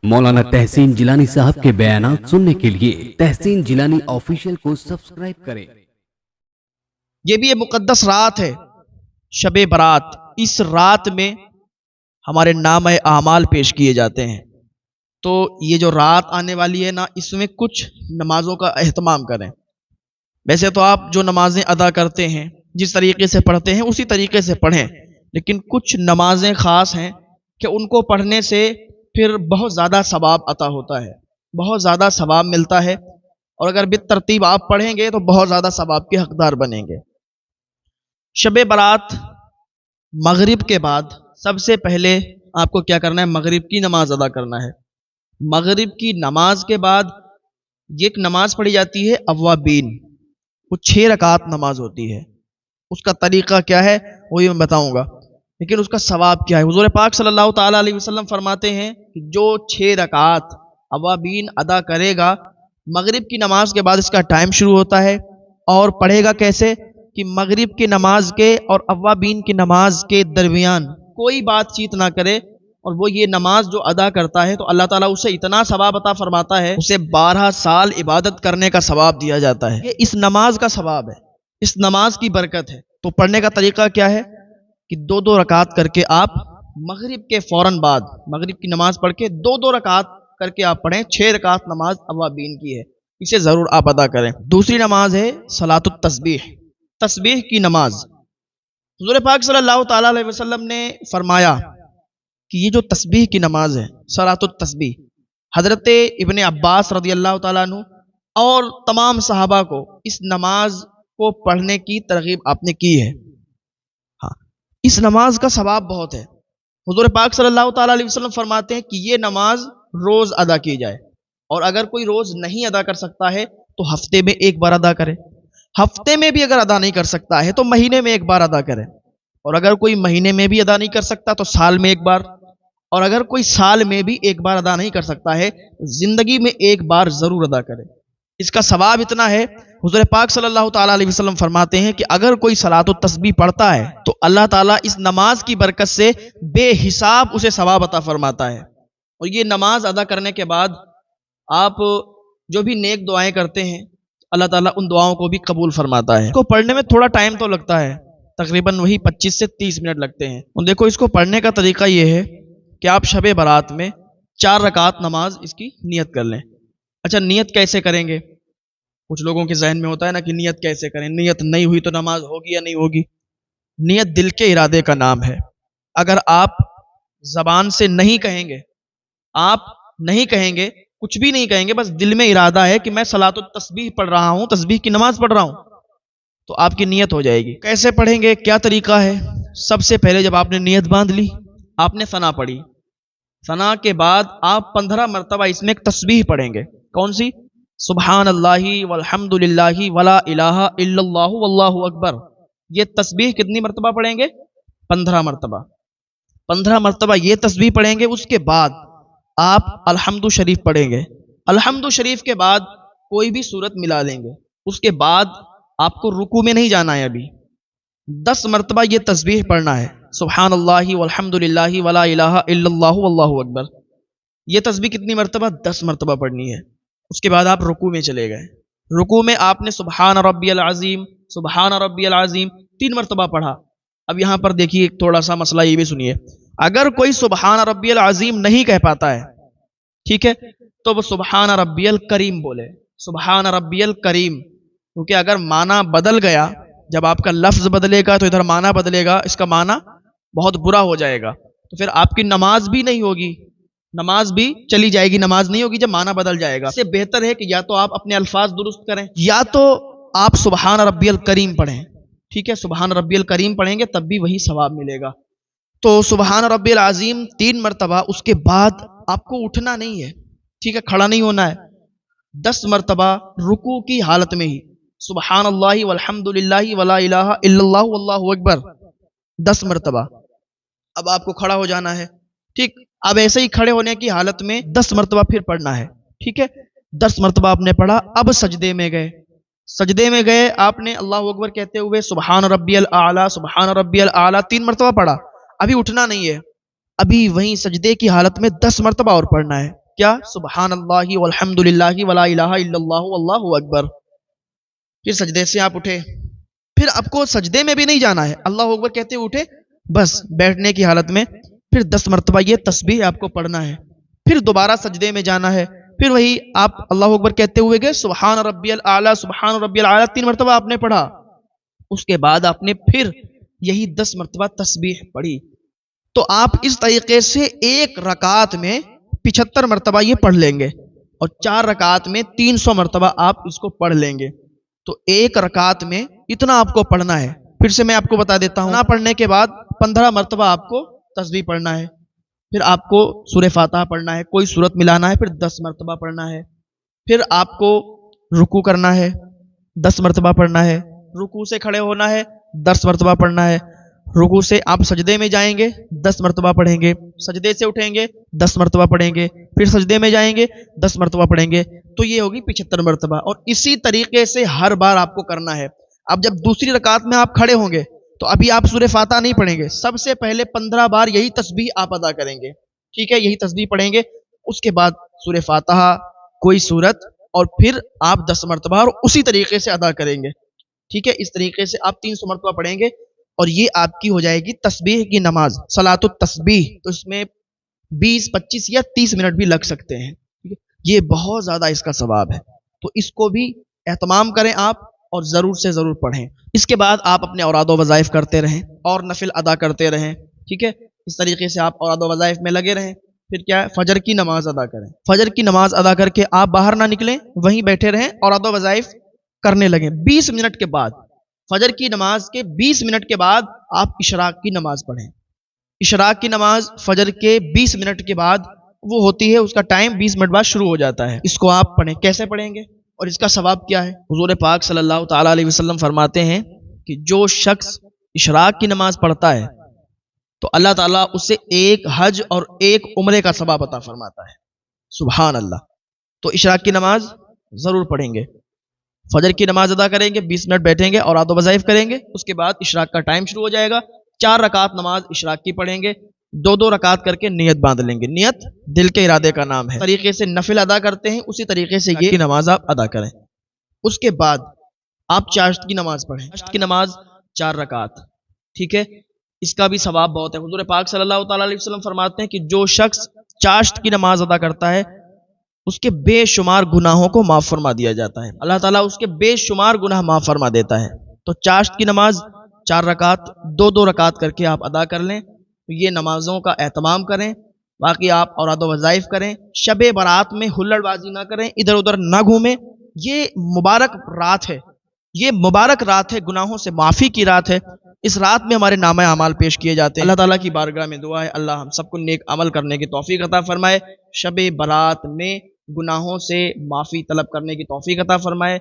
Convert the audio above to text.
मौलाना तहसीन जिलानी साहब के बयानात सुनने के लिए तहसीन जिलानी ऑफिशियल को सब्सक्राइब करें। ये भी एक मुकद्दस रात है, शबे बारात। इस रात में हमारे नाम आमाल पेश किए जाते हैं। तो ये जो रात आने वाली है ना, इसमें कुछ नमाजों का एहतमाम करें। वैसे तो आप जो नमाजें अदा करते हैं, जिस तरीके से पढ़ते हैं उसी तरीके से पढ़ें, लेकिन कुछ नमाजें ख़ास हैं कि उनको पढ़ने से फिर बहुत ज़्यादा सवाब अता होता है, बहुत ज़्यादा सवाब मिलता है। और अगर बितरतीब आप पढ़ेंगे तो बहुत ज़्यादा सवाब के हकदार बनेंगे। शबे बारात मगरिब के बाद सबसे पहले आपको क्या करना है? मगरिब की नमाज अदा करना है। मगरिब की नमाज के बाद एक नमाज पढ़ी जाती है अव्वाबीन, वो 6 रकात नमाज होती है। उसका तरीका क्या है वही मैं बताऊंगा, लेकिन उसका सवाब क्या है। हुजूर पाक सल्लल्लाहु ताला अलैहि वसल्लम फरमाते हैं कि जो 6 रकात अव्वाबीन अदा करेगा, मगरिब की नमाज के बाद इसका टाइम शुरू होता है। और पढ़ेगा कैसे कि मगरिब की नमाज के और अव्वाबीन की नमाज के दरमियान कोई बातचीत ना करे, और वो ये नमाज जो अदा करता है तो अल्लाह ताला उसे इतना सवाब अता फरमाता है, उसे 12 साल इबादत करने का सवाब दिया जाता है। ये इस नमाज का सवाब है, इस नमाज की बरकत है। तो पढ़ने का तरीका क्या है कि 2-2 रकात करके आप मगरिब के फौरन बाद, मगरिब की नमाज पढ़ के 2-2 रकात करके आप पढ़ें। 6 रकात नमाज अव्वाबीन की है, इसे ज़रूर आप अदा करें। दूसरी नमाज है सलातुत तस्बीह, तस्बीह की नमाज। हुज़ूर पाक सल्लल्लाहु ताला अलैहि वसल्लम ने फरमाया कि ये जो तस्बीह की नमाज है, सलातुत तस्बीह, हज़रत इब्ने अब्बास रज़ी अल्लाह ताला अन्हु और तमाम सहाबा को इस नमाज को पढ़ने की तरगीब आपने की है। हाँ, इस नमाज का सवाब बहुत है। हुज़ूर पाक सल्लल्लाहु ताला अलैहि वसल्लम फरमाते हैं कि ये नमाज रोज़ अदा की जाए, और अगर कोई रोज़ नहीं अदा कर सकता है तो हफ्ते में एक बार अदा करे। हफ्ते में भी अगर अदा नहीं कर सकता है तो महीने में एक बार अदा करे, और अगर कोई महीने में भी अदा नहीं कर सकता तो साल में एक बार, और अगर कोई साल में भी एक बार अदा नहीं कर सकता है तो जिंदगी में एक बार जरूर अदा करे। इसका सवाब इतना है, हुज़ूर पाक सल्लल्लाहु ताला अलैहि वसल्लम फरमाते हैं कि अगर कोई सलातो तस्बीह पढ़ता है तो अल्लाह ताला इस नमाज की बरकत से बेहिसाब उसे सवाब अता फरमाता है। और ये नमाज अदा करने के बाद आप जो भी नेक दुआएं करते हैं, अल्लाह ताला उन दुआओं को भी कबूल फरमाता है। इसको पढ़ने में थोड़ा टाइम तो लगता है, तकरीबन वही 25 से 30 मिनट लगते हैं। और देखो, इसको पढ़ने का तरीका ये है कि आप शबे बारात में 4 रकात नमाज इसकी नियत कर लें। अच्छा, नियत कैसे करेंगे? कुछ लोगों के जहन में होता है ना कि नियत कैसे करें, नियत नहीं हुई तो नमाज होगी या नहीं होगी। नियत दिल के इरादे का नाम है। अगर आप जबान से नहीं कहेंगे, आप नहीं कहेंगे, कुछ भी नहीं कहेंगे, बस दिल में इरादा है कि मैं सलातुत तस्बीह पढ़ रहा हूं, तस्बीह की नमाज पढ़ रहा हूं, तो आपकी नियत हो जाएगी। कैसे पढ़ेंगे, क्या तरीका है? सबसे पहले जब आपने नियत बांध ली, आपने सना पढ़ी। सना के बाद आप 15 मरतबा इसमें एक तस्बीह पढ़ेंगे। कौन सी? सुबहान अल्लाहि वल्हम्दुलिल्लाहि वला इलाहा इल्लल्लाहु वल्लाहु अकबर। ये तस्बीह कितनी मरतबा पढ़ेंगे? 15 मरतबा। 15 मरतबा ये तस्बीह पढ़ेंगे। उसके बाद आप अल्हम्दु शरीफ पढ़ेंगे। अल्हम्दु शरीफ के बाद कोई भी सूरत मिला लेंगे। उसके बाद आपको रुकू में नहीं जाना है, अभी 10 मरतबा ये तस्बीह पढ़ना है, सुबहान अल्लाहि वल्हम्दुलिल्लाहि वला इलाहा इल्लल्लाहु वल्लाहु अकबर। ये तस्बीह कितनी मरतबा? 10 मरतबा पढ़नी है। उसके बाद आप रुकू में चले गए। रुकू में आपने सुबहान रब्बियल अज़ीम, सुबहान रब्बियल अज़ीम 3 मरतबा पढ़ा। अब यहां पर देखिए थोड़ा सा मसला ये भी सुनिए। अगर कोई सुबहान रब्बियल अज़ीम नहीं कह पाता है, ठीक है, तो वो सुबहान रब्बियल करीम बोले, सुबहान रब्बियल करीम। क्योंकि अगर माना बदल गया, जब आपका लफ्ज बदलेगा तो इधर माना बदलेगा, इसका माना बहुत बुरा हो जाएगा, तो फिर आपकी नमाज भी नहीं होगी, नमाज भी चली जाएगी, नमाज नहीं होगी जब माना बदल जाएगा। इससे बेहतर है कि या तो आप अपने अल्फाज दुरुस्त करें, या तो आप सुबहान रब्बियल करीम पढ़ें। ठीक है, सुबहान रब्बियल करीम पढ़ेंगे तब भी वही सवाब मिलेगा। तो सुबहान रब्बियल अज़ीम 3 मरतबा। उसके बाद आपको उठना नहीं है, ठीक है, खड़ा नहीं होना है। 10 मरतबा रुकू की हालत में ही सुबहान अल्लाहि वल्हम्दुलिल्लाहि वला इलाहा इल्लल्लाहु वल्लाहु अकबर 10 मरतबा। अब आपको खड़ा हो जाना है, ठीक। अब ऐसे ही खड़े होने की हालत में 10 मरतबा फिर पढ़ना है, ठीक है। 10 मरतबा आपने पढ़ा। अब सजदे में गए, सजदे में गए, आपने अल्लाहु अकबर कहते हुए सुबहान रब्बियल आला, सुबहान रब्बियल आला 3 मरतबा पढ़ा। अभी उठना नहीं है, अभी वहीं सजदे की हालत में 10 मरतबा और पढ़ना है। کیا؟ سبحان اللہ والحمد للہ ولا الہ الا اللہ واللہ اکبر. پھر سجدے سے آپ اٹھے. پھر آپ کو سجدے میں بھی نہیں جانا ہے، اللہ اکبر کہتے ہوئے اٹھے بس بیٹھنے کی حالت میں پھر 10 مرتبہ یہ تسبیح آپ کو پڑھنا ہے. پھر دوبارہ سجدے میں جانا ہے، پھر وہی آپ اللہ اکبر کہتے ہوئے گئے سبحان ربی الاعلیٰ سبحان ربی الاعلیٰ 3 مرتبہ آپ نے پڑھا. اس کے بعد آپ نے پھر یہی 10 مرتبہ تسبیح پڑھی. تو آپ اس طریقے سے ایک رکعت میں 75 مرتبہ یہ پڑھ لیں گے اور 4 رکعت میں 300 مرتبہ آپ اس کو پڑھ لیں گے. تو ایک رکعت میں اتنا آپ کو پڑھنا ہے. پھر سے میں آپ کو بتا دیتا ہوں. اتنا پڑھنے کے بعد 15 مرتبہ آپ کو تسبیح پڑھنا ہے. پھر آپ کو سورہ فاتحہ پڑھنا ہے، کوئی سورت ملانا ہے، پھر 10 مرتبہ پڑھنا ہے. پھر آپ کو رکوع کرنا ہے، 10 مرتبہ پڑھنا ہے. رکوع سے کھڑے ہونا ہے، 10 مرتبہ پڑھنا ہے. رکوع سے آپ سجدے میں جائیں گے، 10 مرتبہ پڑھیں گے. سجدے سے اٹھیں گے، 10 مرتبہ پڑھیں گے. پھر سجدے میں جائیں گے، 10 مرتبہ پڑھیں گے. تو یہ ہوگی 75 مرتبہ. اور اسی طریقے سے ہر بار آپ کو کرنا ہے. اب جب دوسری رکعت میں آپ کھڑے ہوں گے تو ابھی آپ سورہ فاتحہ نہیں پڑھیں گے. سب سے پہلے 15 بار یہی تسبیح آپ ادا کریں گے. ٹھیک ہے، یہی تسبیح پڑھیں گے. اس کے بعد سورہ فاتحہ، کوئی سورت، اور پھر آپ 10 مرتبہ اور اسی طریقے سے ادا کریں گے. ٹھیک ہے، اس طریقے سے آپ 300 مرتبہ پڑھیں گے اور یہ آپ کی ہو جائے گی تسبیح کی نماز، صلاۃ التسبیح. تو اس میں 20 25 یا 30 منٹ بھی لگ سکتے ہیں. یہ بہت زیادہ اس کا ثواب ہے. تو اس کو بھی اہتمام کریں آپ اور ضرور سے ضرور پڑھیں. اس کے بعد آپ اپنے اوراد و وظائف کرتے رہیں اور نفل ادا کرتے رہیں. ٹھیک ہے، اس طریقے سے آپ اوراد و وظائف میں لگے رہیں. پھر کیا ہے، فجر کی نماز ادا کریں. فجر کی نماز ادا کر کے آپ باہر نہ نکلیں، وہیں بیٹھے رہیں، اوراد و وظائف کرنے لگیں. 20 منٹ کے بعد، فجر کی نماز کے 20 منٹ کے بعد آپ اشراق کی نماز پڑھیں. اشراق کی نماز فجر کے 20 منٹ کے بعد وہ ہوتی ہے، اس کا ٹائم 20 منٹ بعد شروع ہو جاتا ہے. اس کو آپ پڑھیں. کیسے پڑھیں گے اور اس کا ثواب کیا ہے؟ حضور پاک صلی اللہ تعالیٰ علیہ وسلم فرماتے ہیں کہ جو شخص اشراق کی نماز پڑھتا ہے تو اللہ تعالیٰ اسے ایک حج اور ایک عمرے کا ثواب عطا فرماتا ہے. سبحان اللہ. تو اشراق کی نماز ضرور پڑھیں گے. فجر کی نماز ادا کریں گے، 20 منٹ بیٹھیں گے اور اوراد و وظائف کریں گے. اس کے بعد اشراق کا ٹائم شروع ہو جائے گا. 4 رکعت نماز اشراق کی پڑھیں گے، 2 رکعت کر کے نیت باندھ لیں گے. نیت دل کے ارادے کا نام ہے. طریقے سے نفل ادا کرتے ہیں، اسی طریقے سے یہ نماز آپ ادا کریں. اس کے بعد آپ چاشت کی نماز پڑھیں. چاشت کی نماز 4 رکعت. ٹھیک ہے، اس کا بھی ثواب بہت ہے. حضور پاک صلی اللہ تعالیٰ علیہ وسلم فرماتے ہیں کہ جو شخص چاشت کی نماز ادا کرتا ہے اس کے بے شمار گناہوں کو معاف فرما دیا جاتا ہے. اللہ تعالیٰ اس کے بے شمار گناہ معاف فرما دیتا ہے. تو چاشت کی نماز 4 رکعت 2 رکعت کر کے آپ ادا کر لیں. یہ نمازوں کا اہتمام کریں. باقی آپ اوراد و وظائف کریں. شب برات میں ہلڑ بازی نہ کریں، ادھر ادھر نہ گھومیں. یہ مبارک رات ہے، یہ مبارک رات ہے، گناہوں سے معافی کی رات ہے. اس رات میں ہمارے نامہ اعمال پیش کیے جاتے ہیں. اللہ تعالیٰ کی بارگاہ میں دعا ہے اللہ ہم سب کو نیک عمل کرنے کی توفیق عطا فرمائے. شب برات میں گناہوں سے معافی طلب کرنے کی توفیق عطا فرمائے.